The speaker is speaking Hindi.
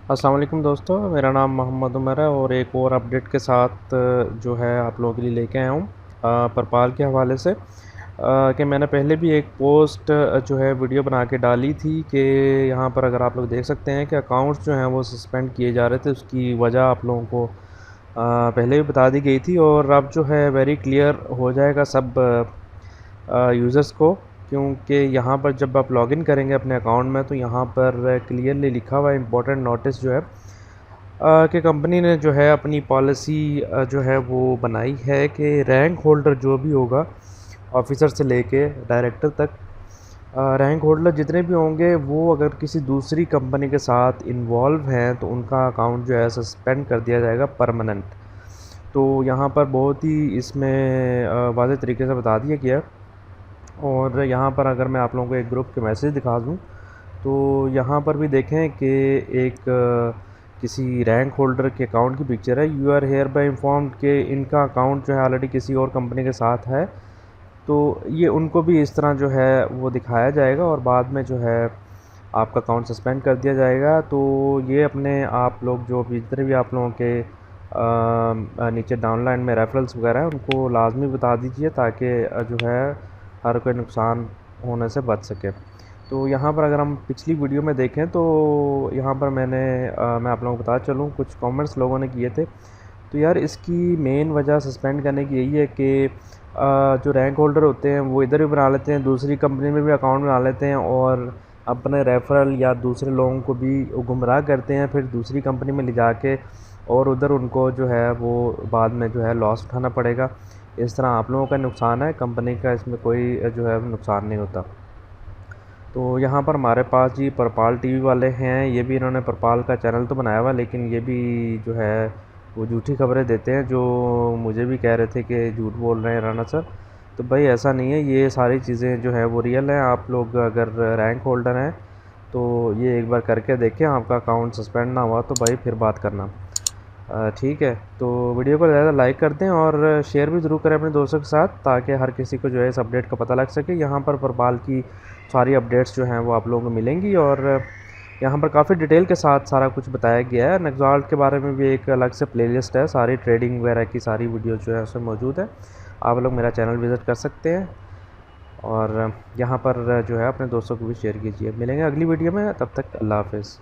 अस्सलाम वालेकुम दोस्तों, मेरा नाम मोहम्मद उमर है और एक और अपडेट के साथ जो है आप लोगों के लिए लेके आया हूँ परपाल के हवाले से। कि मैंने पहले भी एक पोस्ट जो है वीडियो बना के डाली थी कि यहाँ पर अगर आप लोग देख सकते हैं कि अकाउंट्स जो हैं वो सस्पेंड किए जा रहे थे। उसकी वजह आप लोगों को पहले भी बता दी गई थी और अब जो है वेरी क्लियर हो जाएगा सब यूज़र्स को, क्योंकि यहाँ पर जब आप लॉगिन करेंगे अपने अकाउंट में तो यहाँ पर क्लियरली लिखा हुआ इम्पोर्टेंट नोटिस जो है कि कंपनी ने जो है अपनी पॉलिसी जो है वो बनाई है कि रैंक होल्डर जो भी होगा, ऑफिसर से लेके डायरेक्टर तक, रैंक होल्डर जितने भी होंगे वो अगर किसी दूसरी कंपनी के साथ इन्वॉल्व हैं तो उनका अकाउंट जो है सस्पेंड कर दिया जाएगा परमानेंट। तो यहाँ पर बहुत ही इसमें वाज़ेह तरीके से बता दिया गया है। और यहाँ पर अगर मैं आप लोगों को एक ग्रुप के मैसेज दिखा दूँ तो यहाँ पर भी देखें कि एक किसी रैंक होल्डर के अकाउंट की पिक्चर है। You are hereby informed कि इनका अकाउंट जो है ऑलरेडी किसी और कंपनी के साथ है, तो ये उनको भी इस तरह जो है वो दिखाया जाएगा और बाद में जो है आपका अकाउंट सस्पेंड कर दिया जाएगा। तो ये अपने आप लोग जो भी जितने भी आप लोगों के नीचे डाउनलाइन में रेफरल्स वगैरह हैं उनको लाजमी बता दीजिए ताकि जो है हर कोई नुकसान होने से बच सके। तो यहाँ पर अगर हम पिछली वीडियो में देखें तो यहाँ पर मैं आप लोगों को बता चलूँ, कुछ कमेंट्स लोगों ने किए थे। तो यार इसकी मेन वजह सस्पेंड करने की यही है कि जो रैंक होल्डर होते हैं वो इधर भी बना लेते हैं, दूसरी कंपनी में भी अकाउंट बना लेते हैं और अपने रेफरल या दूसरे लोगों को भी गुमराह करते हैं, फिर दूसरी कंपनी में ले जाके और उधर उनको जो है वो बाद में जो है लॉस उठाना पड़ेगा। इस तरह आप लोगों का नुकसान है, कंपनी का इसमें कोई जो है नुकसान नहीं होता। तो यहाँ पर हमारे पास जी परपाल टीवी वाले हैं, ये भी इन्होंने परपाल का चैनल तो बनाया हुआ, लेकिन ये भी जो है वो झूठी खबरें देते हैं, जो मुझे भी कह रहे थे कि झूठ बोल रहे हैं राना सर। तो भाई ऐसा नहीं है, ये सारी चीज़ें जो है वो रियल हैं। आप लोग अगर रैंक होल्डर हैं तो ये एक बार करके देखें, आपका अकाउंट सस्पेंड ना हुआ तो भाई फिर बात करना। ठीक है, तो वीडियो को ज़्यादा लाइक कर दें और शेयर भी ज़रूर करें अपने दोस्तों के साथ ताकि हर किसी को जो है इस अपडेट का पता लग सके। यहाँ पर परपाल की सारी अपडेट्स जो हैं वो आप लोगों को मिलेंगी और यहाँ पर काफ़ी डिटेल के साथ सारा कुछ बताया गया है। नेक्सॉल्ट के बारे में भी एक अलग से प्लेलिस्ट है, सारी ट्रेडिंग वगैरह की सारी वीडियो जो है उसमें मौजूद है। आप लोग मेरा चैनल विज़िट कर सकते हैं और यहाँ पर जो है अपने दोस्तों को भी शेयर कीजिए। मिलेंगे अगली वीडियो में, तब तक अल्लाह हाफ़िज़।